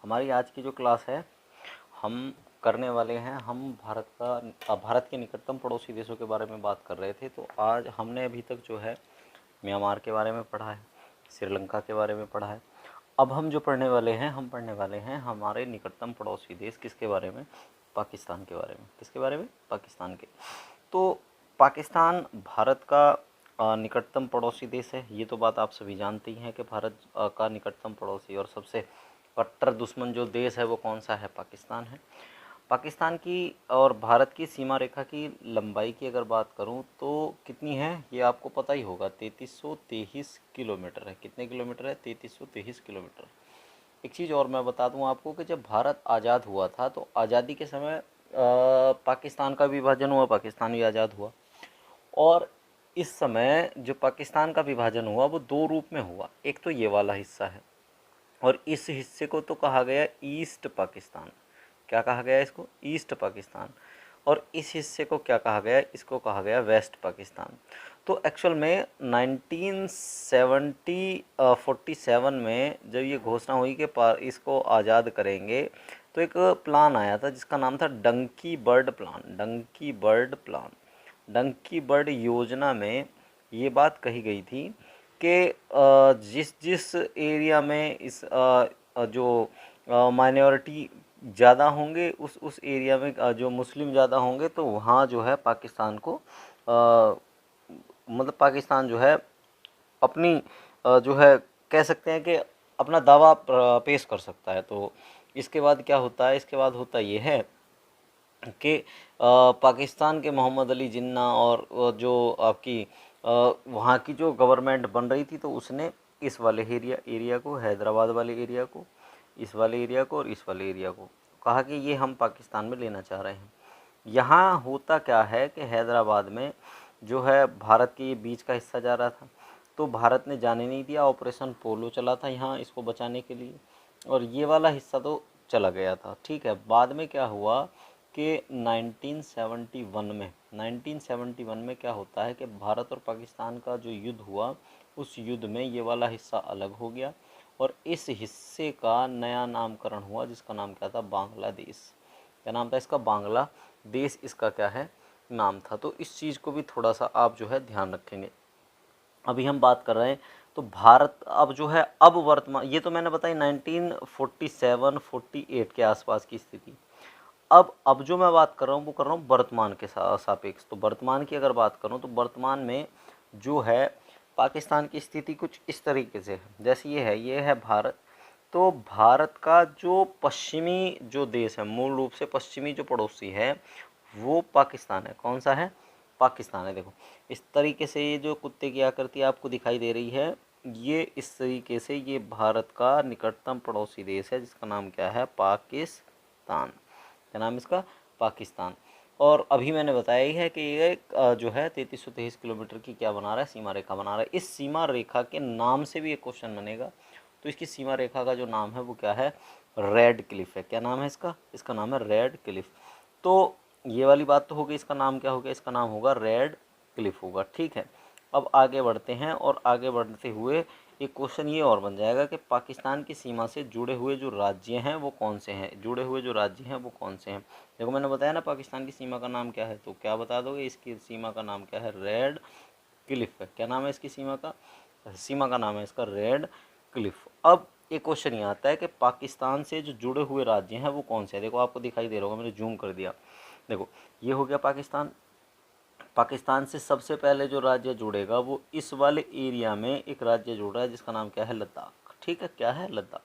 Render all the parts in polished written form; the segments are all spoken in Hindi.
हमारी आज की जो क्लास है हम करने वाले हैं, हम भारत के निकटतम पड़ोसी देशों के बारे में बात कर रहे थे। तो आज हमने अभी तक जो है म्यांमार के बारे में पढ़ा है, श्रीलंका के बारे में पढ़ा है। अब हम जो पढ़ने वाले हैं, हम पढ़ने वाले हैं हमारे निकटतम पड़ोसी देश किसके बारे में, पाकिस्तान के बारे में। किसके बारे में? पाकिस्तान के। तो पाकिस्तान भारत का निकटतम पड़ोसी देश है। ये तो बात आप सभी जानते ही हैं कि भारत का निकटतम पड़ोसी और सबसे कट्टर दुश्मन जो देश है वो कौन सा है? पाकिस्तान है। पाकिस्तान की और भारत की सीमा रेखा की लंबाई की अगर बात करूं तो कितनी है ये आपको पता ही होगा, 3323 किलोमीटर है। कितने किलोमीटर है? 3323 किलोमीटर। एक चीज़ और मैं बता दूं आपको कि जब भारत आज़ाद हुआ था तो आज़ादी के समय पाकिस्तान का विभाजन हुआ, पाकिस्तान भी आज़ाद हुआ। और इस समय जो पाकिस्तान का विभाजन हुआ वो दो रूप में हुआ। एक तो ये वाला हिस्सा है और इस हिस्से को तो कहा गया ईस्ट पाकिस्तान। क्या कहा गया इसको? ईस्ट पाकिस्तान। और इस हिस्से को क्या कहा गया? इसको कहा गया वेस्ट पाकिस्तान। तो एक्चुअल में 1947 में जब ये घोषणा हुई कि इसको आज़ाद करेंगे तो एक प्लान आया था जिसका नाम था donkey bird plan. Donkey bird plan, donkey bird योजना में ये बात कही गई थी कि जिस जिस एरिया में इस जो माइनॉरिटी ज़्यादा होंगे उस एरिया में जो मुस्लिम ज़्यादा होंगे तो वहाँ जो है पाकिस्तान को मतलब पाकिस्तान जो है अपनी जो है कह सकते हैं कि अपना दावा पेश कर सकता है। तो इसके बाद क्या होता है? इसके बाद होता ये है कि पाकिस्तान के मोहम्मद अली जिन्ना और जो आपकी वहाँ की जो गवर्नमेंट बन रही थी तो उसने इस वाले एरिया को, हैदराबाद वाले एरिया को, इस वाले एरिया को और इस वाले एरिया को कहा कि ये हम पाकिस्तान में लेना चाह रहे हैं। यहाँ होता क्या है कि हैदराबाद में जो है भारत के ये बीच का हिस्सा जा रहा था तो भारत ने जाने नहीं दिया। ऑपरेशन पोलो चला था यहाँ इसको बचाने के लिए और ये वाला हिस्सा तो चला गया था। ठीक है, बाद में क्या हुआ कि 1971 में क्या होता है कि भारत और पाकिस्तान का जो युद्ध हुआ उस युद्ध में ये वाला हिस्सा अलग हो गया और इस हिस्से का नया नामकरण हुआ जिसका नाम क्या था? बांग्लादेश। क्या नाम था इसका? बांग्लादेश इसका क्या है? नाम था। तो इस चीज़ को भी थोड़ा सा आप जो है ध्यान रखेंगे। अभी हम बात कर रहे हैं तो भारत अब जो है अब वर्तमान, ये तो मैंने बताई 1947-48 के आसपास की स्थिति। अब जो मैं बात कर रहा हूँ वो कर रहा हूँ वर्तमान के सापेक्ष। तो वर्तमान की अगर बात करूँ तो वर्तमान में जो है पाकिस्तान की स्थिति कुछ इस तरीके से है। जैसे ये है भारत। तो भारत का जो पश्चिमी जो देश है, मूल रूप से पश्चिमी जो पड़ोसी है वो पाकिस्तान है। कौन सा है? पाकिस्तान है। देखो इस तरीके से ये जो कुत्ते की आकृति आपको दिखाई दे रही है, ये इस तरीके से ये भारत का निकटतम पड़ोसी देश है जिसका नाम क्या है? पाकिस्तान। क्या नाम इसका? पाकिस्तान। और अभी मैंने बताया ही है कि ये जो है 3323 किलोमीटर की क्या बना रहा है? सीमा रेखा बना रहा है। इस सीमा रेखा के नाम से भी एक क्वेश्चन बनेगा। तो इसकी सीमा रेखा का जो नाम है वो क्या है? रेड क्लिफ है। क्या नाम है इसका? इसका नाम है रेड क्लिफ। तो ये वाली बात तो हो गई। इसका नाम क्या हो गया? इसका नाम होगा रेड क्लिफ होगा। ठीक है, अब आगे बढ़ते हैं और आगे बढ़ते हुए एक क्वेश्चन ये और बन जाएगा कि पाकिस्तान की सीमा से जुड़े हुए जो राज्य हैं वो कौन से हैं? जुड़े हुए जो राज्य हैं वो कौन से हैं? देखो मैंने बताया ना पाकिस्तान की सीमा का नाम क्या है, तो क्या बता दोगे? इसकी सीमा का नाम क्या है? रेड क्लिफ है। क्या नाम है इसकी सीमा का? सीमा का नाम है इसका रेड क्लिफ। अब एक क्वेश्चन ये आता है कि पाकिस्तान से जो जुड़े हुए राज्य हैं वो कौन से हैं? देखो आपको दिखाई दे रहा होगा, मैंने जूम कर दिया। देखो ये हो गया पाकिस्तान। पाकिस्तान से सबसे पहले जो राज्य जुड़ेगा वो इस वाले एरिया में एक राज्य जुड़ रहा है जिसका नाम क्या है? लद्दाख। ठीक है, क्या है? लद्दाख।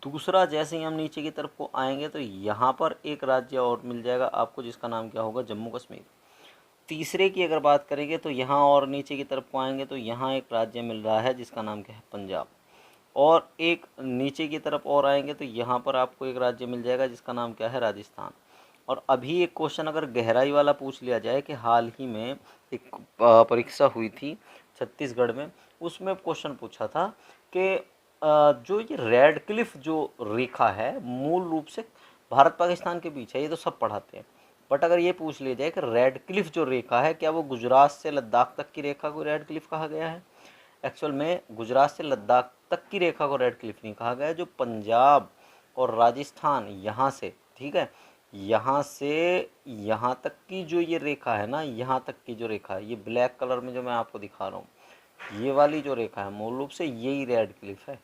दूसरा, जैसे ही हम नीचे की तरफ को आएंगे तो यहाँ पर एक राज्य और मिल जाएगा आपको जिसका नाम क्या होगा? जम्मू कश्मीर। तीसरे की अगर बात करेंगे तो यहाँ और नीचे की तरफ को आएंगे तो यहाँ एक राज्य मिल रहा है जिसका नाम क्या है? पंजाब। और एक नीचे की तरफ और आएंगे तो यहाँ पर आपको एक राज्य मिल जाएगा जिसका नाम क्या है? राजस्थान। और अभी एक क्वेश्चन अगर गहराई वाला पूछ लिया जाए कि हाल ही में एक परीक्षा हुई थी छत्तीसगढ़ में, उसमें क्वेश्चन पूछा था कि जो ये रेड क्लिफ जो रेखा है मूल रूप से भारत पाकिस्तान के बीच है, ये तो सब पढ़ाते हैं। बट अगर ये पूछ लिया जाए कि रेड क्लिफ जो रेखा है क्या वो गुजरात से लद्दाख तक की रेखा को रेड क्लिफ कहा गया है? एक्चुअल में गुजरात से लद्दाख तक की रेखा को रेड क्लिफ नहीं कहा गया है। जो पंजाब और राजस्थान यहाँ से, ठीक है, यहाँ से यहाँ तक की जो ये रेखा है ना, यहाँ तक की जो रेखा है, ये ब्लैक कलर में जो मैं आपको दिखा रहा हूँ, ये वाली जो रेखा है मूल रूप से यही रेड क्लिफ है,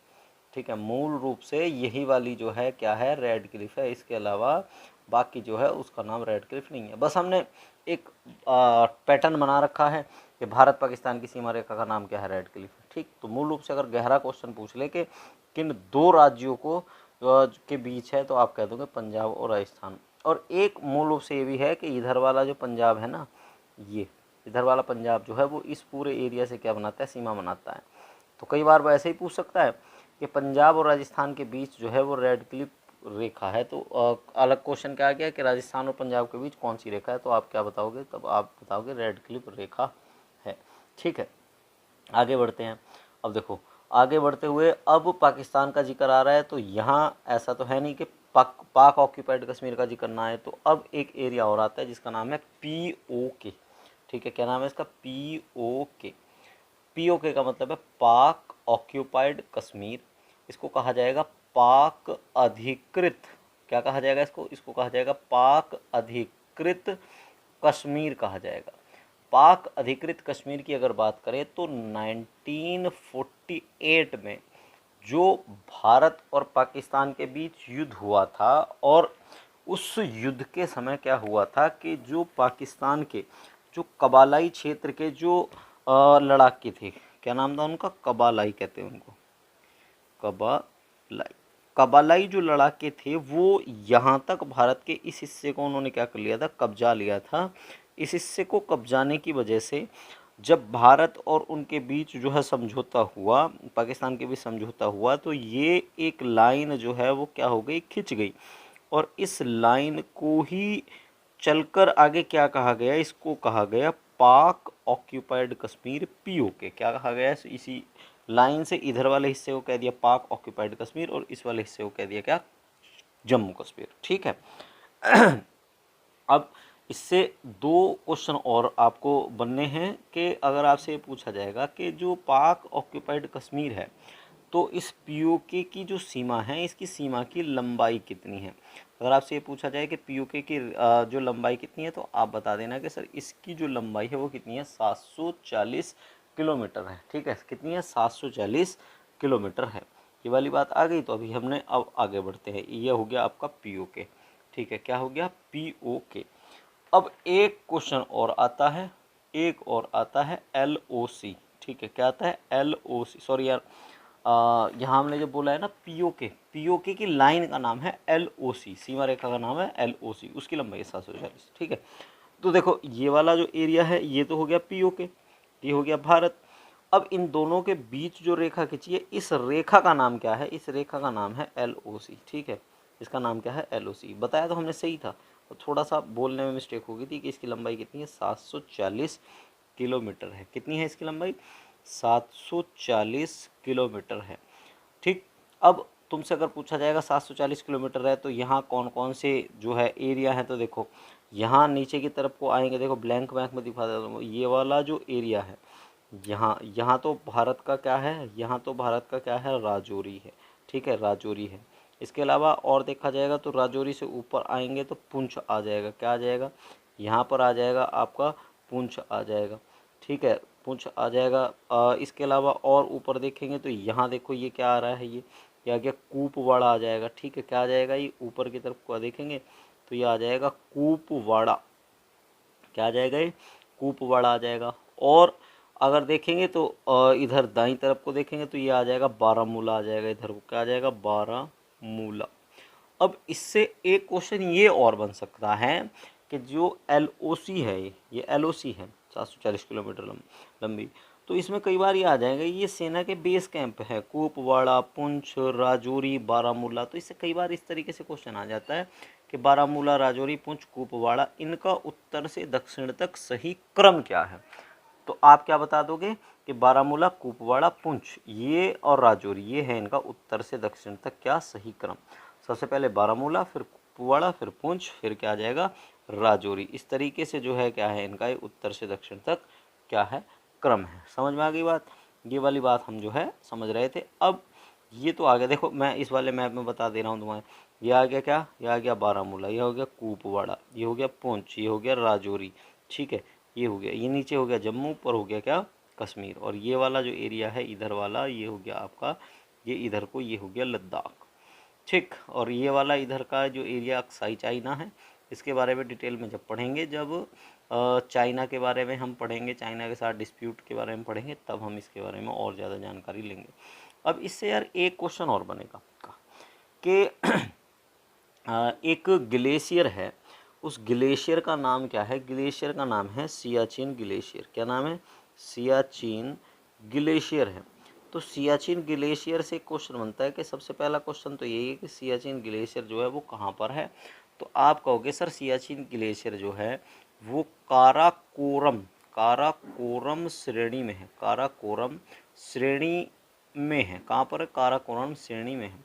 ठीक है, मूल रूप से यही वाली जो है क्या है, रेड क्लिफ है। इसके अलावा बाकी जो है उसका नाम रेड क्लिफ नहीं है। बस हमने एक पैटर्न बना रखा है कि भारत पाकिस्तान की सीमा रेखा का नाम क्या है, रेड क्लिफ, ठीक। तो मूल रूप से अगर गहरा क्वेश्चन पूछ ले कि किन दो राज्यों को के बीच है, तो आप कह दोगे पंजाब और राजस्थान। और एक मूल रूप से ये भी है कि इधर वाला जो पंजाब है ना, ये इधर वाला पंजाब जो है वो इस पूरे एरिया से क्या बनाता है, सीमा बनाता है। तो कई बार वो ऐसे ही पूछ सकता है कि पंजाब और राजस्थान के बीच जो है वो रेड क्लिफ रेखा है। तो अलग क्वेश्चन क्या आ गया कि राजस्थान और पंजाब के बीच कौन सी रेखा है, तो आप क्या बताओगे, तब आप बताओगे रेड क्लिफ रेखा है, ठीक है। आगे बढ़ते हैं। अब देखो आगे बढ़ते हुए अब पाकिस्तान का जिक्र आ रहा है, तो यहाँ ऐसा तो है नहीं कि पाक ऑक्यूपाइड कश्मीर का जिक्र ना है। तो अब एक एरिया और आता है जिसका नाम है POK, ठीक है। क्या नाम है इसका, POK। POK का मतलब है पाक ऑक्यूपाइड कश्मीर। इसको कहा जाएगा पाक अधिकृत, क्या कहा जाएगा इसको, इसको कहा जाएगा पाक अधिकृत कश्मीर कहा जाएगा। पाक अधिकृत कश्मीर की अगर बात करें तो 1948 में जो भारत और पाकिस्तान के बीच युद्ध हुआ था, और उस युद्ध के समय क्या हुआ था कि जो पाकिस्तान के जो कबालाई क्षेत्र के जो लड़ाके थे, क्या नाम था उनका, कबालाई कहते हैं उनको, कबालाई। कबालाई जो लड़ाके थे वो यहाँ तक भारत के इस हिस्से को उन्होंने क्या कर लिया था, कब्जा लिया था। इस हिस्से को कब्जाने की वजह से जब भारत और उनके बीच जो है समझौता हुआ, पाकिस्तान के बीच समझौता हुआ, तो ये एक लाइन जो है वो क्या हो गई, खिंच गई। और इस लाइन को ही चलकर आगे क्या कहा गया, इसको कहा गया पाक ऑक्यूपाइड कश्मीर, POK। क्या कहा गया, इसी लाइन से इधर वाले हिस्से को कह दिया पाक ऑक्यूपाइड कश्मीर, और इस वाले हिस्से को कह दिया क्या, जम्मू कश्मीर, ठीक है। अब इससे दो क्वेश्चन और आपको बनने हैं कि अगर आपसे पूछा जाएगा कि जो पाक ऑक्यूपाइड कश्मीर है, तो इस POK की जो सीमा है, इसकी सीमा की लंबाई कितनी है। अगर आपसे ये पूछा जाए कि POK की जो लंबाई कितनी है, तो आप बता देना कि सर इसकी जो लंबाई है वो कितनी है, 740 किलोमीटर है, ठीक है। कितनी है, 740 किलोमीटर है। ये वाली बात आ गई। तो अभी हमने अब आगे बढ़ते हैं। ये हो गया आपका POK, ठीक है। क्या हो गया, POK। अब एक क्वेश्चन और आता है, एक और आता है LOC, ठीक है। क्या आता है, LOC, सॉरी यार, यहाँ हमने जो बोला है ना POK की लाइन का नाम है LOC, सीमा रेखा का नाम है LOC, उसकी लंबाई है 740, ठीक है। तो देखो ये वाला जो एरिया है ये तो हो गया POK, ये हो गया भारत। अब इन दोनों के बीच जो रेखा खींची है, इस रेखा का नाम क्या है, इस रेखा का नाम है LOC, ठीक है। इसका नाम क्या है, LOC। बताया तो हमने सही था, तो थोड़ा सा बोलने में मिस्टेक हो गई थी कि इसकी लंबाई कितनी है, 740 किलोमीटर है। कितनी है इसकी लंबाई, 740 किलोमीटर है, ठीक। अब तुमसे अगर पूछा जाएगा 740 किलोमीटर है तो यहाँ कौन कौन से जो है एरिया है, तो देखो यहाँ नीचे की तरफ को आएंगे, देखो ब्लैंक बैंक में दिखा देता हूँ, ये वाला जो एरिया है, यहाँ तो भारत का क्या है, यहाँ तो भारत का क्या है, राजौरी है, ठीक है, राजौरी है। इसके अलावा और देखा जाएगा तो राजौरी से ऊपर आएंगे तो पुंछ आ जाएगा, क्या आ जाएगा, यहाँ पर आ जाएगा आपका पुंछ आ जाएगा, ठीक है, पुंछ आ जाएगा। इसके अलावा और ऊपर देखेंगे तो यहाँ देखो ये क्या आ रहा है, ये आ गया कूपवाड़ा आ जाएगा, ठीक है। क्या आ जाएगा, ये ऊपर की तरफ को देखेंगे तो ये आ जाएगा कूपवाड़ा, क्या आ जाएगा, ये कूपवाड़ा आ जाएगा। और अगर देखेंगे तो इधर दाईं तरफ को देखेंगे तो ये आ जाएगा बारामूला आ जाएगा, इधर को क्या आ जाएगा, बारामूला। अब इससे एक क्वेश्चन ये और बन सकता है कि जो LOC है, ये LOC है 740 किलोमीटर लंबी, तो इसमें कई बार ये आ जाएगा ये सेना के बेस कैंप है, कुपवाड़ा, पुंछ, राजौरी, बारामूला। तो इससे कई बार इस तरीके से क्वेश्चन आ जाता है कि बारामूला, राजौरी, पुंछ, कुपवाड़ा, इनका उत्तर से दक्षिण तक सही क्रम क्या है। तो आप क्या बता दोगे कि बारामूला, कुपवाड़ा, पुंछ ये और राजौरी ये है इनका उत्तर से दक्षिण तक क्या सही क्रम। सबसे पहले बारामूला, फिर कुपवाड़ा, फिर पुंछ, फिर क्या आ जाएगा, राजौरी। इस तरीके से जो है क्या है इनका ये उत्तर से दक्षिण तक क्या है क्रम है। समझ में आ गई बात, ये वाली बात हम जो है समझ रहे थे। अब ये तो आ गया, देखो मैं इस वाले मैप में बता दे रहा हूँ तुम्हारे। ये आ गया क्या, ये आ गया बारामूला, ये हो गया कुपवाड़ा, ये हो गया पुंछ, ये हो गया राजौरी, ठीक है, ये हो गया, ये नीचे हो गया जम्मू, ऊपर हो गया क्या, कश्मीर, और ये वाला जो एरिया है इधर वाला, ये हो गया आपका, ये इधर को, ये हो गया लद्दाख, ठीक। और ये वाला इधर का जो एरिया अक्साई चाइना है, इसके बारे में डिटेल में जब पढ़ेंगे, जब चाइना के बारे में हम पढ़ेंगे, चाइना के साथ डिस्प्यूट के बारे में पढ़ेंगे, तब हम इसके बारे में और ज़्यादा जानकारी लेंगे। अब इससे यार एक क्वेश्चन और बनेगा कि एक ग्लेशियर है, उस ग्लेशियर का नाम क्या है, ग्लेशियर का नाम है सियाचिन ग्लेशियर। क्या नाम है, सियाचिन ग्लेशियर है। तो सियाचिन ग्लेशियर से क्वेश्चन बनता है कि सबसे पहला क्वेश्चन तो यही है कि सियाचिन ग्लेशियर जो है वो कहाँ पर है। तो आप कहोगे सर सियाचिन ग्लेशियर जो है वो काराकोरम, काराकोरम श्रेणी में है, काराकोरम श्रेणी में है। कहाँ पर है, काराकोरम श्रेणी में है।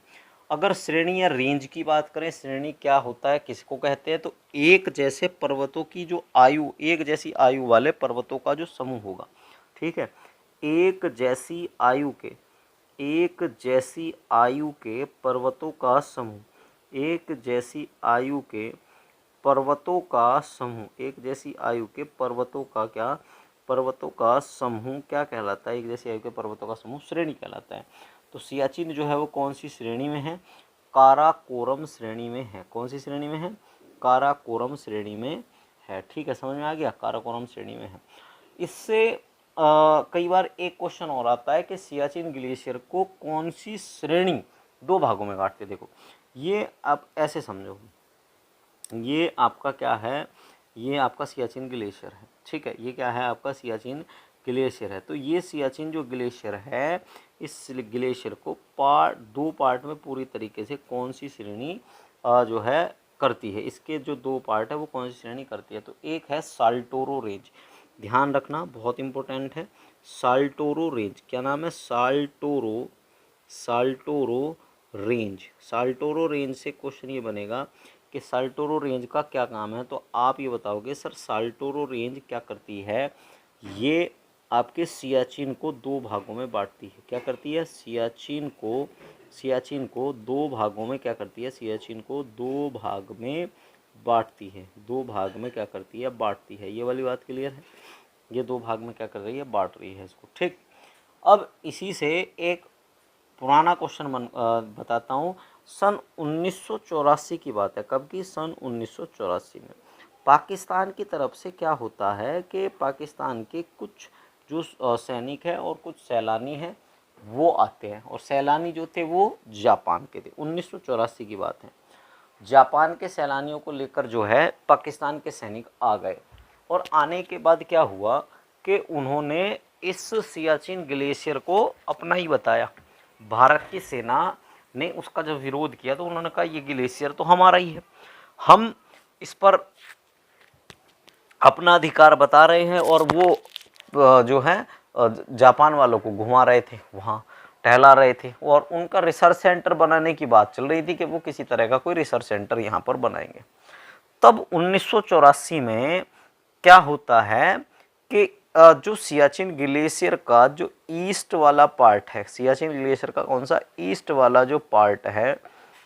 अगर श्रेणी या रेंज की बात करें, श्रेणी क्या होता है, किसको कहते हैं, तो एक जैसे पर्वतों की जो आयु, एक जैसी आयु वाले पर्वतों का जो समूह होगा, ठीक है, एक जैसी आयु के, एक जैसी आयु के पर्वतों का समूह, एक जैसी आयु के पर्वतों का समूह, एक जैसी आयु के पर्वतों का क्या, पर्वतों का समूह क्या कहलाता है, एक जैसी आयु के पर्वतों का समूह श्रेणी कहलाता है। तो सियाचिन जो है वो कौन सी श्रेणी में है, काराकोरम श्रेणी में है। कौन सी श्रेणी में है, काराकोरम श्रेणी में है, ठीक है, समझ में आ गया, काराकोरम श्रेणी में है। इससे कई बार एक क्वेश्चन और आता है कि सियाचिन ग्लेशियर को कौन सी श्रेणी दो भागों में काटते, देखो ये आप ऐसे समझो, ये आपका क्या है, ये आपका सियाचिन ग्लेशियर है, ठीक है, ये क्या है आपका सियाचिन ग्लेशियर है। तो ये सियाचिन जो ग्लेशियर है, इस ग्लेशियर को दो पार्ट में पूरी तरीके से कौन सी श्रेणी जो है करती है, इसके जो दो पार्ट है वो कौन सी श्रेणी करती है। तो एक है साल्टोरो रेंज, ध्यान रखना बहुत इंपॉर्टेंट है, साल्टोरो रेंज। क्या नाम है, साल्टोरो, साल्टोरो रेंज। साल्टोरो रेंज से क्वेश्चन ये बनेगा कि साल्टोरो रेंज का क्या काम है। तो आप ये बताओगे सर साल्टोरो रेंज क्या करती है, ये आपके सियाचिन को दो भागों में बांटती है। क्या करती है, सियाचिन को दो भागों में क्या करती है, सियाचिन को दो भाग में बांटती है, दो भाग में क्या करती है, बांटती है। ये वाली बात क्लियर है, ये दो भाग में क्या कर रही है, बांट रही है इसको, ठीक। अब इसी से एक पुराना क्वेश्चन बताता हूँ। सन 1984 की बात है, कब की, सन 1984 में पाकिस्तान की तरफ से क्या होता है कि पाकिस्तान के कुछ जो सैनिक हैं और कुछ सैलानी हैं वो आते हैं, और सैलानी जो थे वो जापान के थे। 1984 की बात है, जापान के सैलानियों को लेकर जो है पाकिस्तान के सैनिक आ गए, और आने के बाद क्या हुआ कि उन्होंने इस सियाचिन ग्लेशियर को अपना ही बताया। भारत की सेना ने उसका जब विरोध किया तो उन्होंने कहा ये ग्लेशियर तो हमारा ही है, हम इस पर अपना अधिकार बता रहे हैं। और वो जो है जापान वालों को घुमा रहे थे, वहाँ टहला रहे थे, और उनका रिसर्च सेंटर बनाने की बात चल रही थी कि वो किसी तरह का कोई रिसर्च सेंटर यहाँ पर बनाएंगे। तब 1984 में क्या होता है कि जो सियाचिन ग्लेशियर का जो ईस्ट वाला पार्ट है, सियाचिन ग्लेशियर का कौन सा, ईस्ट वाला जो पार्ट है,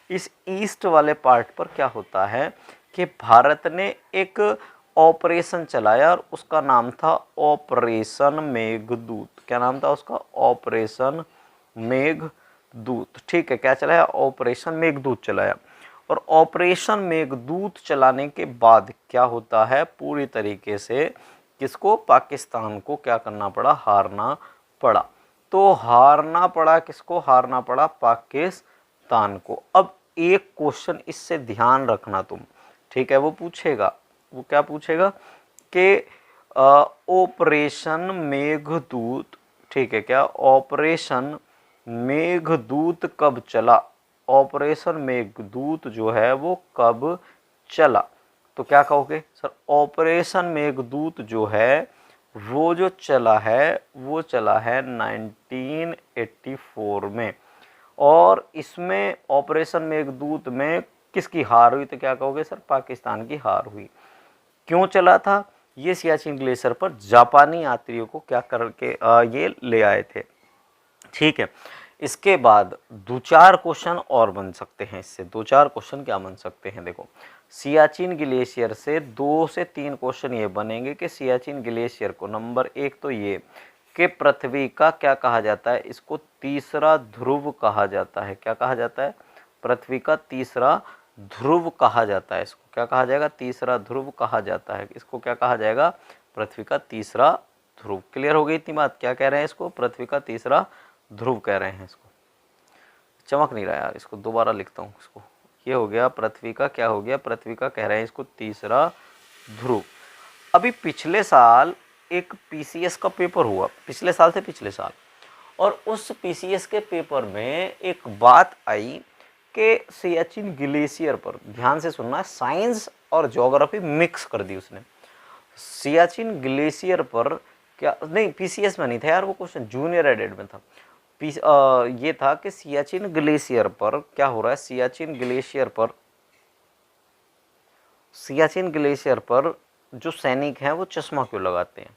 इस ईस्ट वाले पार्ट पर क्या होता है कि भारत ने एक ऑपरेशन चलाया, और उसका नाम था ऑपरेशन मेघदूत। क्या नाम था उसका, ऑपरेशन मेघदूत, ठीक है। क्या चलाया, ऑपरेशन मेघदूत चलाया। और ऑपरेशन मेघदूत चलाने के बाद क्या होता है, पूरी तरीके से किसको, पाकिस्तान को क्या करना पड़ा, हारना पड़ा। तो हारना पड़ा किसको, हारना पड़ा पाकिस्तान को। अब एक क्वेश्चन इससे ध्यान रखना तुम, ठीक है, वो पूछेगा, वो क्या पूछेगा कि ऑपरेशन मेघदूत, ठीक है, क्या ऑपरेशन मेघदूत कब चला, ऑपरेशन मेघदूत जो है वो कब चला। तो क्या कहोगे सर, ऑपरेशन मेघदूत जो है वो जो चला है वो चला है 1984 में। और इसमें ऑपरेशन मेघदूत में किसकी हार हुई, तो क्या कहोगे सर, पाकिस्तान की हार हुई। क्यों चला था, ये सियाचिन ग्लेशियर पर जापानी यात्रियों को क्या करके ये ले आए थे, ठीक है। इसके बाद दो चार क्वेश्चन और बन सकते हैं, इससे दो चार क्वेश्चन क्या बन सकते हैं, देखो सियाचिन ग्लेशियर से 2 से 3 क्वेश्चन ये बनेंगे कि सियाचिन ग्लेशियर को, नंबर 1 तो ये कि पृथ्वी का क्या कहा जाता है, इसको तीसरा ध्रुव कहा जाता है। क्या कहा जाता है? पृथ्वी का तीसरा ध्रुव कहा जाता है। इसको क्या कहा जाएगा? तीसरा ध्रुव कहा जाता है। इसको क्या कहा जाएगा? पृथ्वी का तीसरा ध्रुव। क्लियर हो गई इतनी बात? क्या कह रहे हैं इसको? पृथ्वी का तीसरा ध्रुव कह रहे हैं इसको। चमक नहीं रहा यार, इसको दोबारा लिखता हूँ। इसको ये हो गया पृथ्वी का, क्या हो गया? पृथ्वी का कह रहे हैं इसको तीसरा ध्रुव। अभी पिछले साल एक पीसीएस का पेपर हुआ, पिछले साल से पिछले साल, और उस पीसीएस के पेपर में एक बात आई कि सियाचिन ग्लेशियर पर, ध्यान से सुनना, साइंस और ज्योग्राफी मिक्स कर दी उसने। सियाचिन ग्लेशियर पर क्या नहीं, पीसीएस में नहीं था यार वो क्वेश्चन, जूनियर एडेड में था। ये था कि सियाचिन ग्लेशियर पर क्या हो रहा है, सियाचिन ग्लेशियर पर जो सैनिक हैं वो चश्मा क्यों लगाते हैं।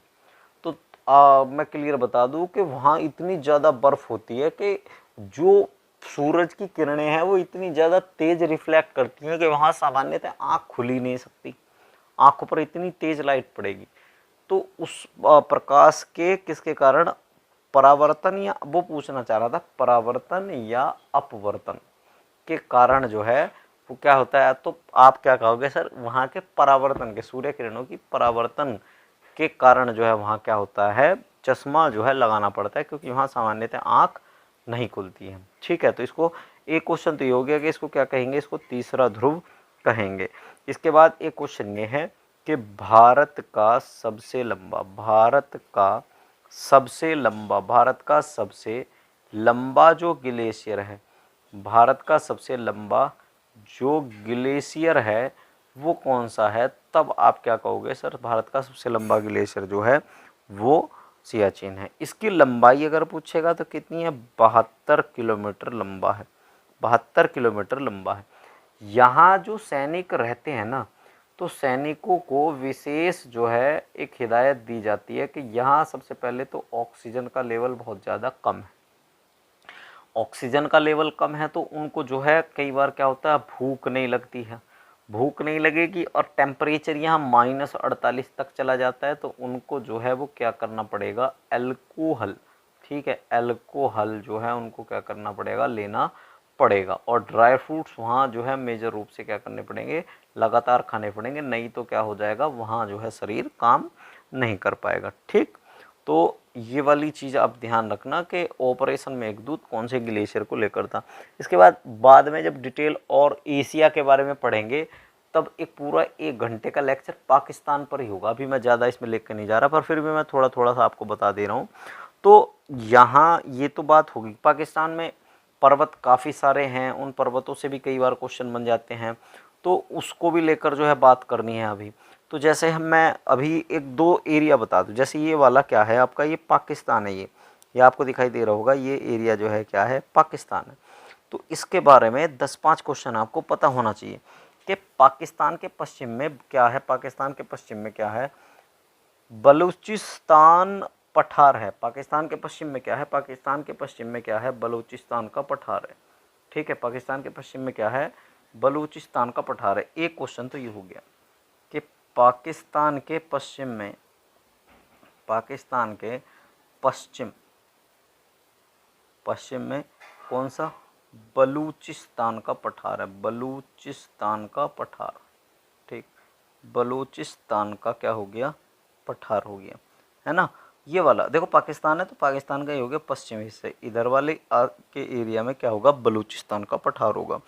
तो मैं क्लियर बता दूं कि वहाँ इतनी ज़्यादा बर्फ़ होती है कि जो सूरज की किरणें हैं वो इतनी ज़्यादा तेज रिफ्लेक्ट करती हैं कि वहाँ सामान्यतः आँख खुल ही नहीं सकती, आँखों पर इतनी तेज लाइट पड़ेगी। तो उस प्रकाश के किसके कारण, परावर्तन, या वो पूछना चाह रहा था परावर्तन या अपवर्तन के कारण जो है वो क्या होता है। तो आप क्या कहोगे सर? वहाँ के परावर्तन के, सूर्य किरणों की परावर्तन के कारण जो है वहाँ क्या होता है, चश्मा जो है लगाना पड़ता है, क्योंकि वहाँ सामान्यतः आँख नहीं खुलती है। ठीक है, तो इसको एक क्वेश्चन तो ये हो गया कि इसको क्या कहेंगे, इसको तीसरा ध्रुव कहेंगे। इसके बाद एक क्वेश्चन ये है कि भारत का सबसे लंबा जो ग्लेशियर है, भारत का सबसे लंबा जो ग्लेशियर है वो कौन सा है। तब आप क्या कहोगे सर? भारत का सबसे लंबा ग्लेशियर जो है वो सियाचिन है। इसकी लंबाई अगर पूछेगा तो कितनी है? 72 किलोमीटर लंबा है। 72 किलोमीटर लंबा है। यहाँ जो सैनिक रहते हैं ना, तो सैनिकों को विशेष जो है एक हिदायत दी जाती है कि यहाँ सबसे पहले तो ऑक्सीजन का लेवल बहुत ज़्यादा कम है। ऑक्सीजन का लेवल कम है तो उनको जो है कई बार क्या होता है, भूख नहीं लगती है। भूख नहीं लगेगी और टेम्परेचर यहाँ -48 तक चला जाता है, तो उनको जो है वो क्या करना पड़ेगा, एल्कोहल। ठीक है, एल्कोहल जो है उनको क्या करना पड़ेगा, लेना पड़ेगा। और ड्राई फ्रूट्स वहाँ जो है मेजर रूप से क्या करने पड़ेंगे, लगातार खाने पड़ेंगे, नहीं तो क्या हो जाएगा, वहाँ जो है शरीर काम नहीं कर पाएगा। ठीक, तो ये वाली चीज़ आप ध्यान रखना कि ऑपरेशन मेघदूत कौन से ग्लेशियर को लेकर था। इसके बाद में जब डिटेल और एशिया के बारे में पढ़ेंगे तब एक पूरा 1 घंटे का लेक्चर पाकिस्तान पर ही होगा। अभी मैं ज़्यादा इसमें लेकर नहीं जा रहा, पर फिर भी मैं थोड़ा थोड़ा सा आपको बता दे रहा हूँ। तो यहाँ ये तो बात होगी, पाकिस्तान में पर्वत काफ़ी सारे हैं, उन पर्वतों से भी कई बार क्वेश्चन बन जाते हैं, तो उसको भी लेकर जो है बात करनी है अभी। तो जैसे मैं अभी 1-2 एरिया बता दूं, जैसे ये वाला क्या है आपका, ये पाकिस्तान है। ये आपको दिखाई दे रहा होगा, ये एरिया जो है क्या है, पाकिस्तान है। तो इसके बारे में 10-5 क्वेश्चन आपको पता होना चाहिए कि पाकिस्तान के पश्चिम में क्या है, पाकिस्तान के पश्चिम में क्या है, बलूचिस्तान पठार है। पाकिस्तान के पश्चिम में क्या है, पाकिस्तान के पश्चिम में क्या है, बलूचिस्तान का पठार है। ठीक है, पाकिस्तान के पश्चिम में क्या है, बलूचिस्तान का पठार है। एक क्वेश्चन तो ये हो गया कि पाकिस्तान के पश्चिम में, पाकिस्तान के पश्चिम में कौन सा, बलूचिस्तान का पठार है, बलूचिस्तान का पठार। ठीक, बलूचिस्तान का क्या हो गया, पठार हो गया, है ना। ये वाला देखो पाकिस्तान है तो पाकिस्तान का ही हो गया पश्चिमी हिस्से, इधर वाले के एरिया में क्या होगा, बलूचिस्तान का पठार होगा।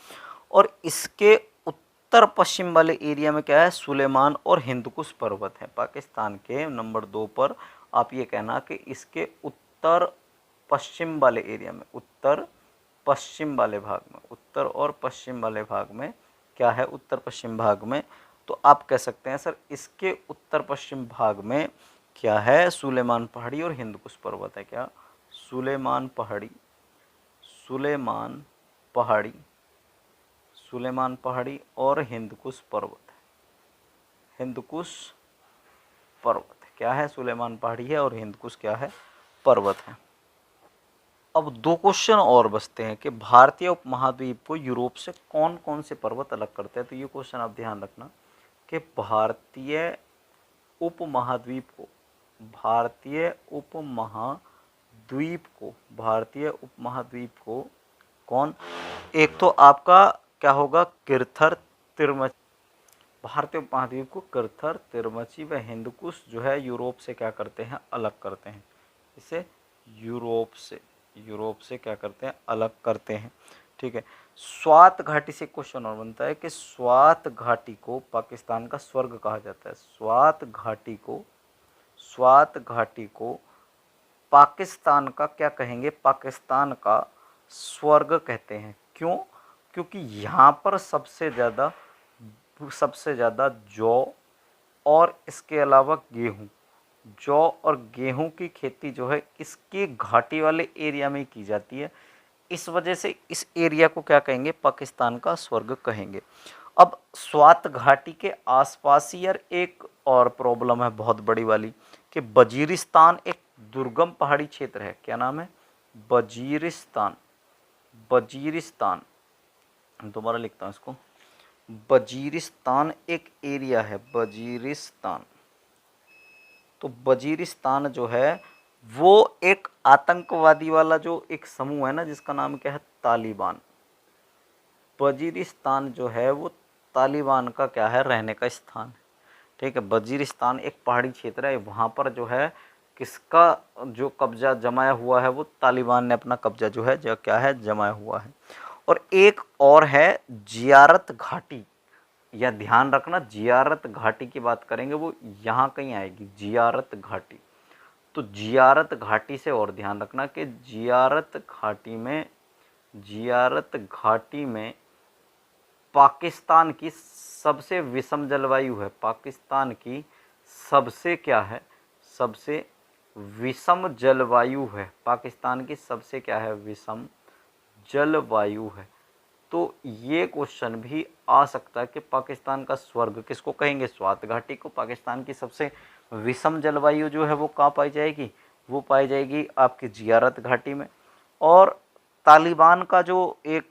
और इसके उत्तर पश्चिम वाले एरिया में क्या है, सुलेमान और हिंदकुश पर्वत है। पाकिस्तान के नंबर 2 पर आप ये कहना कि इसके उत्तर पश्चिम वाले एरिया में, उत्तर पश्चिम वाले भाग में, उत्तर और पश्चिम वाले भाग में क्या है, उत्तर पश्चिम भाग में, तो आप कह सकते हैं सर इसके उत्तर पश्चिम भाग में क्या है, सुलेमान पहाड़ी और हिंदकुश पर्वत है। क्या, सुलेमान पहाड़ी, सुलेमान पहाड़ी, सुलेमान पहाड़ी और हिंदकुश पर्वत है। हिंदकुश पर्वत क्या है, सुलेमान पहाड़ी है और हिंदकुश क्या है, पर्वत है। अब 2 क्वेश्चन और बचते हैं कि भारतीय उपमहाद्वीप को यूरोप से कौन कौन से पर्वत अलग करते हैं। तो ये क्वेश्चन आप ध्यान रखना कि भारतीय उपमहाद्वीप को कौन, एक तो आपका क्या होगा, किरथर, तिरमची। भारतीय उपमहाद्वीप को किरथर, तिरमची व हिंदकुश जो है यूरोप से क्या करते हैं, अलग करते हैं। इसे यूरोप से क्या करते हैं, अलग करते हैं। ठीक है। स्वात घाटी से क्वेश्चन और बनता है कि स्वात घाटी को पाकिस्तान का स्वर्ग कहा जाता है। स्वात घाटी को पाकिस्तान का क्या कहेंगे, पाकिस्तान का स्वर्ग कहते हैं। क्यों? क्योंकि यहाँ पर सबसे ज़्यादा जौ और इसके अलावा गेहूं की खेती जो है इसके घाटी वाले एरिया में की जाती है। इस वजह से इस एरिया को क्या कहेंगे, पाकिस्तान का स्वर्ग कहेंगे। अब स्वात घाटी के आसपास ही यार एक और प्रॉब्लम है बहुत बड़ी वाली कि वजीरिस्तान एक दुर्गम पहाड़ी क्षेत्र है। क्या नाम है? वजीरिस्तान। दोबारा लिखता हूँ इसको। वजीरिस्तान एक एरिया है, वजीरिस्तान। तो वजीरिस्तान जो है वो एक आतंकवादी वाला जो एक समूह है ना, जिसका नाम क्या है, तालिबान। वजीरिस्तान जो है वो तालिबान का क्या है, रहने का स्थान। ठीक है। वजीरिस्तान एक पहाड़ी क्षेत्र है, वहाँ पर जो है किसका जो कब्जा जमाया हुआ है, वो तालिबान ने अपना कब्जा जो है क्या है, जमाया हुआ है। और एक और है जियारत घाटी, या ध्यान रखना जियारत घाटी की बात करेंगे वो यहाँ कहीं आएगी, जियारत घाटी। तो जियारत घाटी से और ध्यान रखना कि जियारत घाटी में पाकिस्तान की सबसे विषम जलवायु है। पाकिस्तान की सबसे क्या है, सबसे विषम जलवायु है। पाकिस्तान की सबसे क्या है, विषम जलवायु है। तो ये क्वेश्चन भी आ सकता है कि पाकिस्तान का स्वर्ग किसको कहेंगे, स्वात घाटी को। पाकिस्तान की सबसे विषम जलवायु जो है वो कहाँ पाई जाएगी, वो पाई जाएगी आपकी जियारत घाटी में। और तालिबान का जो एक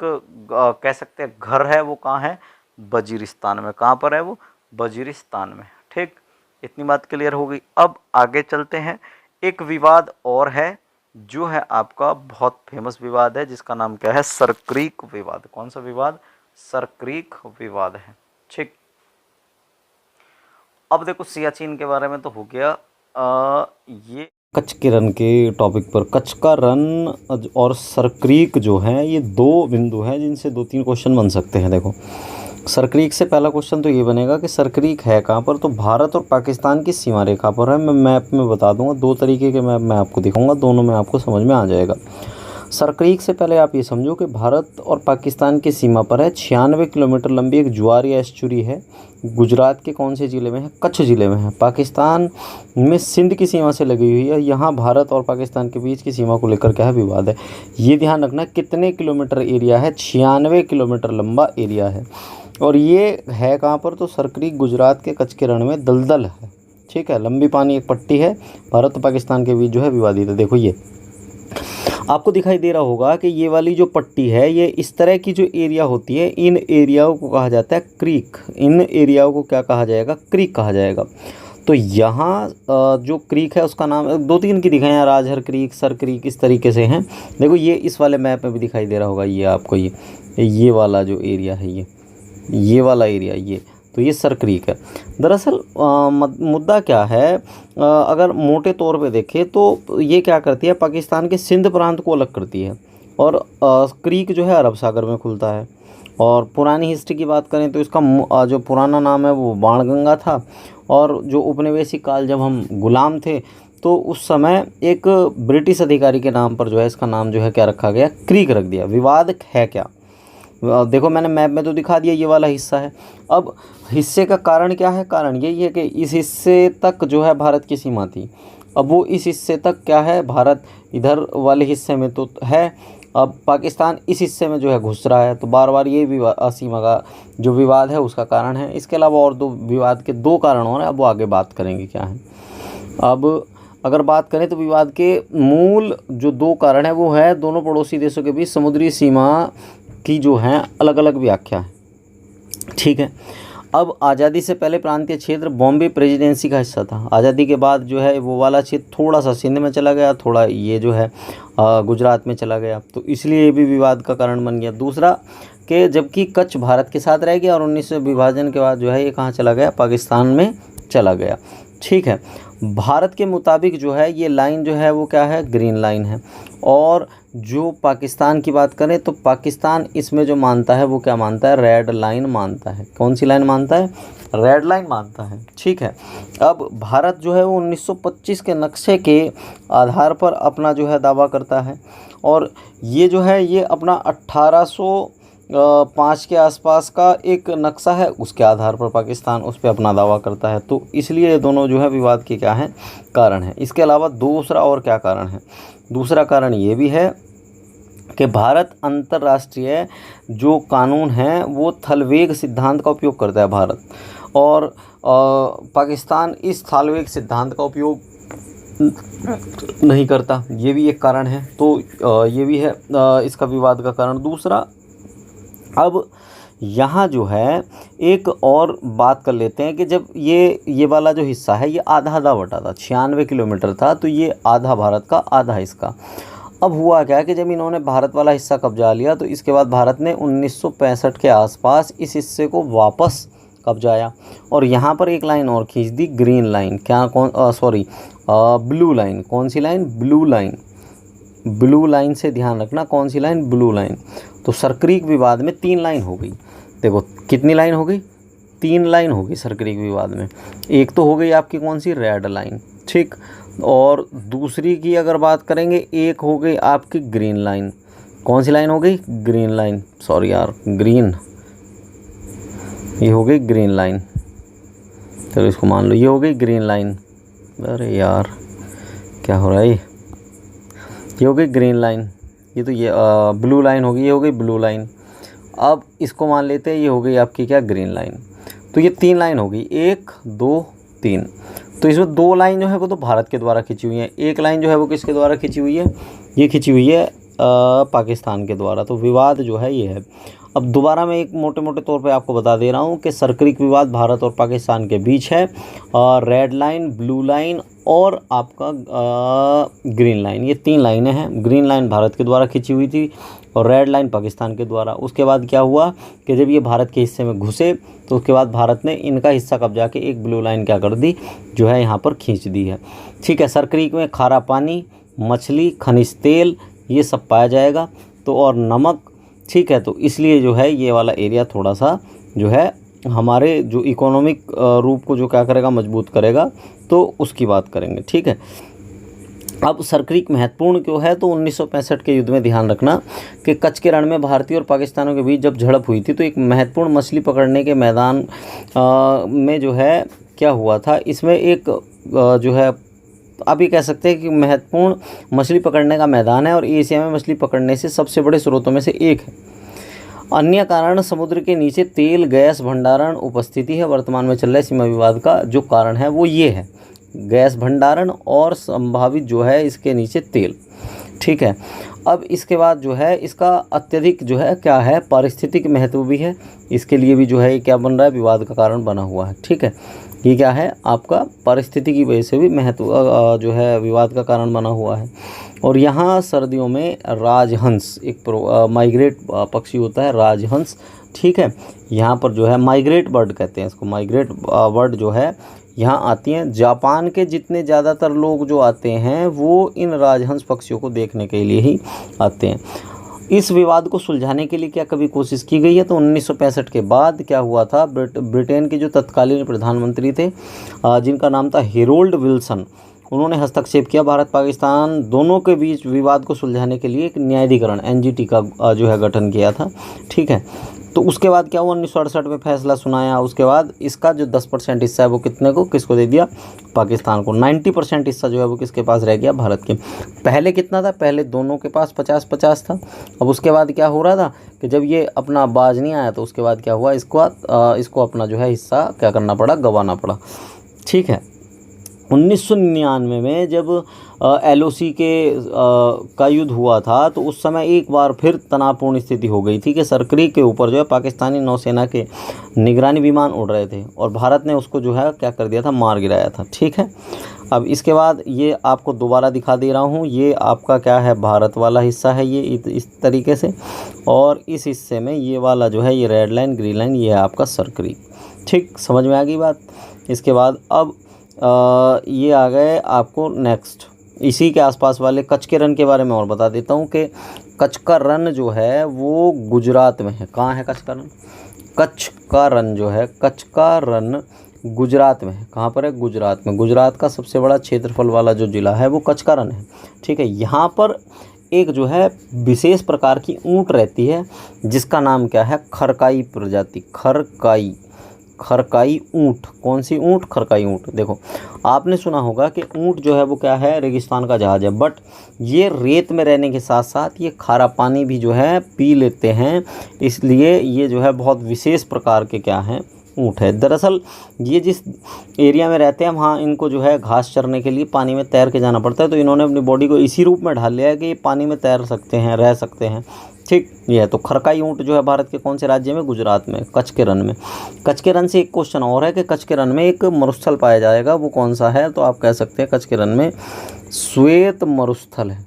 कह सकते हैं घर है, वो कहाँ है, वजीरिस्तान में। कहाँ पर है वो, वजीरिस्तान में। ठीक, इतनी बात क्लियर हो गई। अब आगे चलते हैं। एक विवाद और है जो है आपका बहुत फेमस विवाद है, जिसका नाम क्या है, सरक्रीक विवाद। कौन सा विवाद, सरक्रीक विवाद है। ठीक। अब देखो सियाचिन के बारे में तो हो गया। ये कच्छ के रण के टॉपिक पर, कच्छ का रण और सरक्रीक जो है ये 2 बिंदु हैं जिनसे 2-3 क्वेश्चन बन सकते हैं। देखो सरक्रीक से पहला क्वेश्चन तो ये बनेगा कि सरक्रीक है कहाँ पर, तो भारत और पाकिस्तान की सीमा रेखा पर है। मैं मैप में बता दूंगा, 2 तरीके के मैप मैं आपको दिखाऊंगा, दोनों में आपको समझ में आ जाएगा। सरक्रीक से पहले आप ये समझो कि भारत और पाकिस्तान की सीमा पर है। 96 किलोमीटर लंबी एक ज्वार या एस्चुरी है। गुजरात के कौन से ज़िले में है, कच्छ ज़िले में है। पाकिस्तान में सिंध की सीमा से लगी हुई है। यहाँ भारत और पाकिस्तान के बीच की सीमा को लेकर क्या है, विवाद है। ये ध्यान रखना कितने किलोमीटर एरिया है, 96 किलोमीटर लंबा एरिया है। और ये है कहाँ पर, तो सरक्रीक गुजरात के कच्छ के रण में दलदल है। ठीक है। लंबी पानी एक पट्टी है, भारत और पाकिस्तान के बीच जो है विवादित है। देखो ये आपको दिखाई दे रहा होगा कि ये वाली जो पट्टी है, ये इस तरह की जो एरिया होती है, इन एरियाओं को कहा जाता है क्रीक। इन एरियाओं को क्या कहा जाएगा, क्रीक कहा जाएगा। तो यहाँ जो क्रीक है उसका नाम 2-3 की दिखाएं, राजहर क्रीक, सर क्रीक, इस तरीके से हैं। देखो ये इस वाले मैप में भी दिखाई दे रहा होगा, ये आपको ये वाला जो एरिया है, ये वाला एरिया, ये तो ये सरक्रीक है। दरअसल मुद्दा क्या है, अगर मोटे तौर पे देखें तो ये क्या करती है, पाकिस्तान के सिंध प्रांत को अलग करती है। और क्रीक जो है अरब सागर में खुलता है। और पुरानी हिस्ट्री की बात करें तो इसका जो पुराना नाम है वो बाणगंगा था। और जो उपनिवेशी काल जब हम गुलाम थे तो उस समय एक ब्रिटिश अधिकारी के नाम पर जो है इसका नाम जो है क्या रखा गया, क्रीक रख दिया। विवाद है क्या, देखो मैंने मैप में तो दिखा दिया, ये वाला हिस्सा है। अब हिस्से का कारण क्या है, कारण यही है कि इस हिस्से तक जो है भारत की सीमा थी। अब वो इस हिस्से तक क्या है, भारत इधर वाले हिस्से में तो है, अब पाकिस्तान इस हिस्से में जो है घुस रहा है। तो बार बार ये सीमा का जो विवाद है उसका कारण है। इसके अलावा और 2 विवाद के 2 कारण और हैं, अब वो आगे बात करेंगे क्या है। अब अगर बात करें तो विवाद के मूल जो 2 कारण है वो है दोनों पड़ोसी देशों के बीच समुद्री सीमा की जो है अलग अलग व्याख्या है। ठीक है, अब आज़ादी से पहले प्रांतीय क्षेत्र बॉम्बे प्रेसिडेंसी का हिस्सा था। आज़ादी के बाद जो है वो वाला क्षेत्र थोड़ा सा सिंध में चला गया, थोड़ा ये जो है गुजरात में चला गया, तो इसलिए ये भी विवाद का कारण बन गया। दूसरा कि जबकि कच्छ भारत के साथ रह गया और 1900 विभाजन के बाद जो है ये कहाँ चला गया, पाकिस्तान में चला गया। ठीक है, भारत के मुताबिक जो है ये लाइन जो है वो क्या है, ग्रीन लाइन है। और जो पाकिस्तान की बात करें तो पाकिस्तान इसमें जो मानता है वो क्या मानता है, रेड लाइन मानता है। कौन सी लाइन मानता है, रेड लाइन मानता है। ठीक है, अब भारत जो है वो 1925 के नक्शे के आधार पर अपना जो है दावा करता है, और ये जो है ये अपना 1805 के आसपास का एक नक्शा है, उसके आधार पर पाकिस्तान उस पर अपना दावा करता है। तो इसलिए ये दोनों जो है विवाद के क्या हैं, कारण हैं। इसके अलावा दूसरा और क्या कारण है, दूसरा कारण ये भी है कि भारत अंतर्राष्ट्रीय जो कानून है वो थलवेग सिद्धांत का उपयोग करता है भारत, और पाकिस्तान इस थलवेग सिद्धांत का उपयोग नहीं करता, ये भी एक कारण है। तो ये भी है इसका विवाद का कारण। दूसरा, अब यहाँ जो है एक और बात कर लेते हैं कि जब ये वाला जो हिस्सा है ये आधा बटा था, 96 किलोमीटर था, तो ये आधा भारत का आधा इसका। अब हुआ क्या कि जब इन्होंने भारत वाला हिस्सा कब्जा लिया तो इसके बाद भारत ने 1965 के आसपास इस हिस्से को वापस कब्जाया, और यहाँ पर एक लाइन और खींच दी, ग्रीन लाइन, क्या ब्लू लाइन। कौन सी line, blue line. Blue line से ध्यान रखना, कौन सी लाइन, ब्लू लाइन। तो सरक्रीक विवाद में 3 लाइन हो गई। देखो कितनी लाइन हो गई, 3 लाइन हो गई सरक्रीक विवाद में। एक तो हो गई आपकी कौन सी, रेड लाइन, ठीक, और दूसरी की अगर बात करेंगे एक हो गई आपकी ग्रीन लाइन। कौन सी लाइन हो गई, ग्रीन लाइन, सॉरी यार ग्रीन, ये हो गई ग्रीन लाइन, चलो इसको मान लो ये हो गई ग्रीन लाइन। अरे यार क्या हो रहा है, ये हो गई ग्रीन लाइन, ये तो ये ब्लू लाइन होगी, ये हो गई ब्लू लाइन। अब इसको मान लेते हैं ये हो गई आपकी क्या, ग्रीन लाइन। तो ये 3 लाइन हो गई, 1 2 3। तो इसमें 2 लाइन जो है वो तो भारत के द्वारा खींची हुई है, एक लाइन जो है वो किसके द्वारा खींची हुई है, ये खींची हुई है पाकिस्तान के द्वारा। तो विवाद जो है ये है। अब दोबारा मैं एक मोटे मोटे तौर पे आपको बता दे रहा हूँ कि सरक्रीक विवाद भारत और पाकिस्तान के बीच है, रेड लाइन, ब्लू लाइन और आपका ग्रीन लाइन, ये 3 लाइनें हैं। ग्रीन लाइन भारत के द्वारा खींची हुई थी और रेड लाइन पाकिस्तान के द्वारा। उसके बाद क्या हुआ कि जब ये भारत के हिस्से में घुसे तो उसके बाद भारत ने इनका हिस्सा कब्जा के एक ब्लू लाइन क्या कर दी, जो है यहाँ पर खींच दी है। ठीक है, सरक्रीक में खारा पानी, मछली, खनिज तेल ये सब पाया जाएगा, तो और नमक। ठीक है, तो इसलिए जो है ये वाला एरिया थोड़ा सा जो है हमारे जो इकोनॉमिक रूप को जो क्या करेगा, मजबूत करेगा, तो उसकी बात करेंगे। ठीक है, अब सरक्रीक महत्वपूर्ण क्यों है, तो 1965 के युद्ध में ध्यान रखना कि कच्छ के रण में भारतीय और पाकिस्तानों के बीच जब झड़प हुई थी तो एक महत्वपूर्ण मछली पकड़ने के मैदान में जो है क्या हुआ था, इसमें एक जो है आप ये कह सकते हैं कि महत्वपूर्ण मछली पकड़ने का मैदान है और एशिया में मछली पकड़ने से सबसे बड़े स्रोतों में से एक है। अन्य कारण समुद्र के नीचे तेल गैस भंडारण उपस्थिति है। वर्तमान में चल रहे सीमा विवाद का जो कारण है वो ये है, गैस भंडारण और संभावित जो है इसके नीचे तेल। ठीक है, अब इसके बाद जो है इसका अत्यधिक जो है क्या है, पारिस्थितिक महत्व भी है, इसके लिए भी जो है क्या बन रहा है, विवाद का कारण बना हुआ है। ठीक है, ये क्या है आपका पारिस्थितिकी की वजह से भी महत्व जो है विवाद का कारण बना हुआ है। और यहाँ सर्दियों में राजहंस एक माइग्रेट पक्षी होता है, राजहंस। ठीक है, यहाँ पर जो है माइग्रेट बर्ड कहते हैं इसको, माइग्रेट बर्ड जो है यहाँ आती हैं। जापान के जितने ज़्यादातर लोग जो आते हैं वो इन राजहंस पक्षियों को देखने के लिए ही आते हैं। इस विवाद को सुलझाने के लिए क्या कभी कोशिश की गई है, तो 1965 के बाद क्या हुआ था, ब्रिटेन के जो तत्कालीन प्रधानमंत्री थे जिनका नाम था हेरोल्ड विल्सन, उन्होंने हस्तक्षेप किया। भारत पाकिस्तान दोनों के बीच विवाद को सुलझाने के लिए एक न्यायाधिकरण NGT का जो है गठन किया था। ठीक है, तो उसके बाद क्या हुआ, 1968 में फैसला सुनाया। उसके बाद इसका जो 10% हिस्सा है वो कितने को, किसको दे दिया, पाकिस्तान को। 90% हिस्सा जो है वो किसके पास रह गया, भारत के। पहले कितना था, पहले दोनों के पास 50-50 था। अब उसके बाद क्या हो रहा था कि जब ये अपना बाज नहीं आया तो उसके बाद क्या हुआ, इसको अपना जो है हिस्सा क्या करना पड़ा, गंवाना पड़ा। ठीक है, 1999 में जब LOC के का युद्ध हुआ था तो उस समय एक बार फिर तनावपूर्ण स्थिति हो गई थी कि सरकरी के ऊपर जो है पाकिस्तानी नौसेना के निगरानी विमान उड़ रहे थे और भारत ने उसको जो है क्या कर दिया था, मार गिराया था। ठीक है, अब इसके बाद ये आपको दोबारा दिखा दे रहा हूँ, ये आपका क्या है, भारत वाला हिस्सा है ये इस तरीके से, और इस हिस्से में ये वाला जो है, ये रेड लाइन ग्रीन लाइन, ये है आपका सरकरी। ठीक, समझ में आ गई बात। इसके बाद अब ये आ गए आपको नेक्स्ट, इसी के आसपास वाले कच्छ के रण के बारे में और बता देता हूँ कि कच्छ का रण जो है वो गुजरात में है। कहाँ है कच्छ का रण? कच्छ का रण जो है, कच्छ का रण गुजरात में है। कहाँ पर है? गुजरात में। गुजरात का सबसे बड़ा क्षेत्रफल वाला जो ज़िला है वो कच्छ का रण है। ठीक है, यहाँ पर एक जो है विशेष प्रकार की ऊँट रहती है जिसका नाम क्या है, खरकाई प्रजाति। खरकाई ऊँट। कौन सी ऊँट? खरकाई ऊँट। देखो, आपने सुना होगा कि ऊँट जो है वो क्या है, रेगिस्तान का जहाज है, बट ये रेत में रहने के साथ साथ ये खारा पानी भी जो है पी लेते हैं, इसलिए ये जो है बहुत विशेष प्रकार के क्या हैं, ऊँट है। दरअसल ये जिस एरिया में रहते हैं वहाँ इनको जो है घास चरने के लिए पानी में तैर के जाना पड़ता है, तो इन्होंने अपनी बॉडी को इसी रूप में ढाल लिया है कि ये पानी में तैर सकते हैं, रह सकते हैं। ठीक, ये है। तो खरकाई ऊँट जो है भारत के कौन से राज्य में? गुजरात में, कच्छ के रण में। कच्छ के रण से एक क्वेश्चन और है कि कच्छ के रण में एक मरुस्थल पाया जाएगा, वो कौन सा है? तो आप कह सकते हैं कच्छ के रण में श्वेत मरुस्थल है।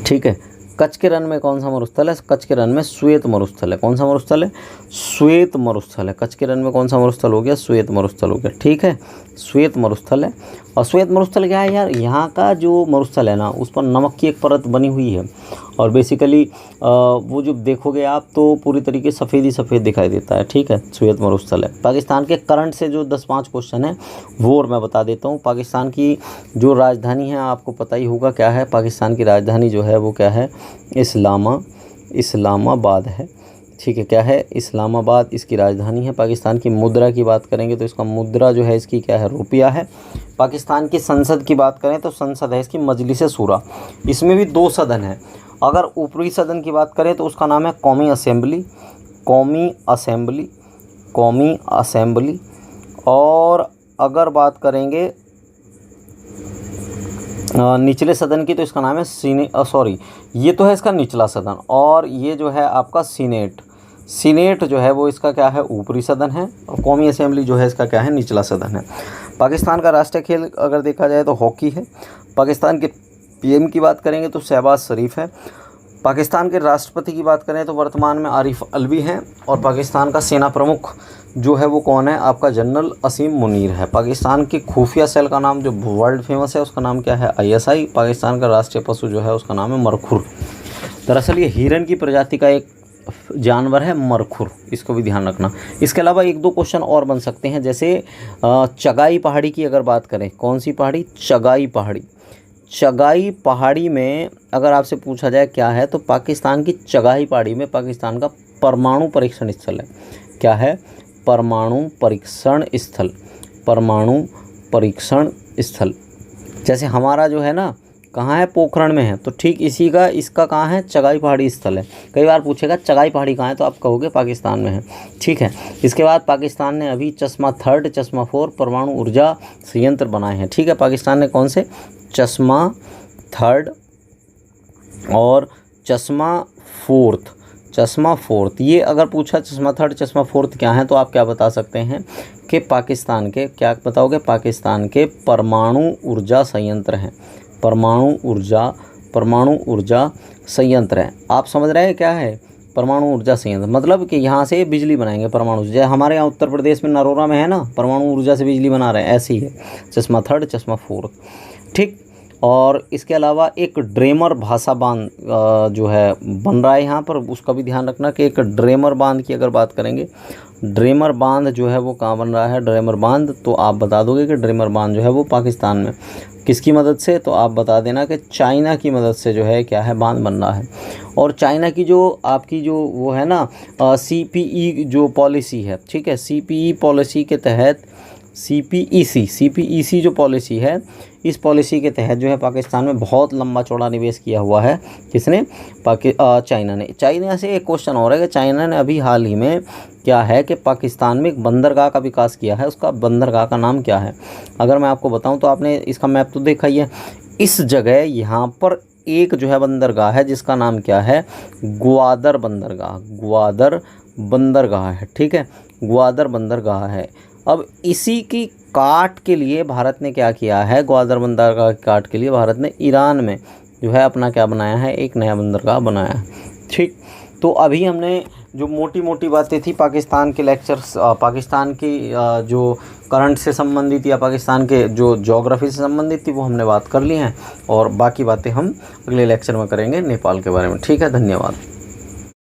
ठीक है, कच्छ के रण में कौन सा मरुस्थल है? कच्छ के रण में श्वेत मरुस्थल है। कौन सा मरुस्थल है? श्वेत मरुस्थल है। कच्छ के रण में कौन सा मरुस्थल हो गया? श्वेत मरुस्थल हो गया। ठीक है, श्वेत मरुस्थल है। और श्वेत मरुस्थल क्या है यार, यहाँ का जो मरुस्थल है ना उस पर नमक की एक परत बनी हुई है, और बेसिकली वो जो देखोगे आप तो पूरी तरीके सफ़ेद ही सफ़ेद दिखाई देता है। ठीक है, श्वेत मरुस्थल है। पाकिस्तान के करंट से जो 10-5 क्वेश्चन है वो और मैं बता देता हूँ। पाकिस्तान की जो राजधानी है आपको पता ही होगा क्या है। पाकिस्तान की राजधानी जो है वो क्या है? इस्लामाबाद है। ठीक है, क्या है? इस्लामाबाद इसकी राजधानी है। पाकिस्तान की मुद्रा की बात करेंगे तो इसका मुद्रा जो है इसकी क्या है? रुपया है। पाकिस्तान की संसद की बात करें तो संसद है इसकी मजलिस शूरा। इसमें भी 2 सदन हैं। अगर ऊपरी सदन की बात करें तो उसका नाम है कौमी असेंबली। और अगर बात करेंगे निचले सदन की तो इसका नाम है ये तो है इसका निचला सदन, और ये जो है आपका सीनेट जो है वो इसका क्या है? ऊपरी सदन है, और कौमी असेंबली जो है इसका क्या है? निचला सदन है। पाकिस्तान का राष्ट्रीय खेल अगर देखा जाए तो हॉकी है। पाकिस्तान के PM की बात करेंगे तो शहबाज शरीफ है। पाकिस्तान के राष्ट्रपति की बात करें तो वर्तमान में आरिफ अलवी हैं, और पाकिस्तान का सेना प्रमुख जो है वो कौन है? आपका जनरल असीम मुनीर है। पाकिस्तान के खुफिया सेल का नाम जो वर्ल्ड फेमस है उसका नाम क्या है? ISI। पाकिस्तान का राष्ट्रीय पशु जो है उसका नाम है मरखुर। दरअसल ये हिरन की प्रजाति का एक जानवर है मरखुर, इसको भी ध्यान रखना। इसके अलावा 1-2 क्वेश्चन और बन सकते हैं, जैसे चगाई पहाड़ी की अगर बात करें। कौन सी पहाड़ी? चगाई पहाड़ी में अगर आपसे पूछा जाए क्या है, तो पाकिस्तान की चगाई पहाड़ी में पाकिस्तान का परमाणु परीक्षण स्थल है। क्या है? परमाणु परीक्षण स्थल। जैसे हमारा जो है ना कहाँ है? पोखरण में है, तो ठीक इसी का इसका कहाँ है? चगाई पहाड़ी स्थल है। कई बार पूछेगा चगाई पहाड़ी कहाँ है, तो आप कहोगे पाकिस्तान में है। ठीक है, इसके बाद पाकिस्तान ने अभी चश्मा 3, चश्मा 4 परमाणु ऊर्जा संयंत्र बनाए हैं। ठीक है, पाकिस्तान ने कौन से? चश्मा 3 और चश्मा 4। ये अगर पूछा चश्मा 3 चश्मा 4 क्या है, तो आप क्या बता सकते हैं कि पाकिस्तान के, क्या बताओगे? पाकिस्तान के परमाणु ऊर्जा संयंत्र हैं। परमाणु ऊर्जा संयंत्र है। आप समझ रहे हैं क्या है परमाणु ऊर्जा संयंत्र? मतलब कि यहाँ से बिजली बनाएंगे परमाणु से। जैसे हमारे यहाँ उत्तर प्रदेश में नरोरा में है ना, परमाणु ऊर्जा से बिजली बना रहे हैं, ऐसे ही है चश्मा 3 चश्मा 4। ठीक, और इसके अलावा एक ड्रेमर भाषा बांध जो है बन रहा है यहाँ पर, उसका भी ध्यान रखना कि एक ड्रेमर बांध की अगर बात करेंगे, ड्रेमर बांध जो है वो कहाँ बन रहा है? ड्रेमर बांध, तो आप बता दोगे कि ड्रेमर बांध जो है वो पाकिस्तान में। किसकी मदद से? तो आप बता देना कि चाइना की मदद से जो है क्या है? बांध बन रहा है। और चाइना की जो आपकी जो वो है ना CPE जो पॉलिसी है, ठीक है, CPE पॉलिसी के तहत CPEC जो पॉलिसी है, इस पॉलिसी के तहत जो है पाकिस्तान में बहुत लंबा चौड़ा निवेश किया हुआ है। किसने? चाइना ने। चाइना से एक क्वेश्चन हो रहा है कि चाइना ने अभी हाल ही में क्या है कि पाकिस्तान में एक बंदरगाह का विकास किया है, उसका बंदरगाह का नाम क्या है? अगर मैं आपको बताऊं तो आपने इसका मैप तो देखा ही है। इस जगह यहाँ पर एक जो है बंदरगाह है जिसका नाम क्या है? ग्वादर बंदरगाह। ग्वादर बंदरगाह है, ठीक है, ग्वादर बंदरगाह है। अब इसी की काट के लिए भारत ने क्या किया है? ग्वादर बंदरगाह की काट के लिए भारत ने ईरान में जो है अपना क्या बनाया है? एक नया बंदरगाह बनाया है, ठीक। तो अभी हमने जो मोटी मोटी बातें थी पाकिस्तान के लेक्चर्स, पाकिस्तान की जो करंट से संबंधित या पाकिस्तान के जो ज्योग्राफी से संबंधित थी वो हमने बात कर ली हैं, और बाकी बातें हम अगले लेक्चर में करेंगे नेपाल के बारे में। ठीक है, धन्यवाद।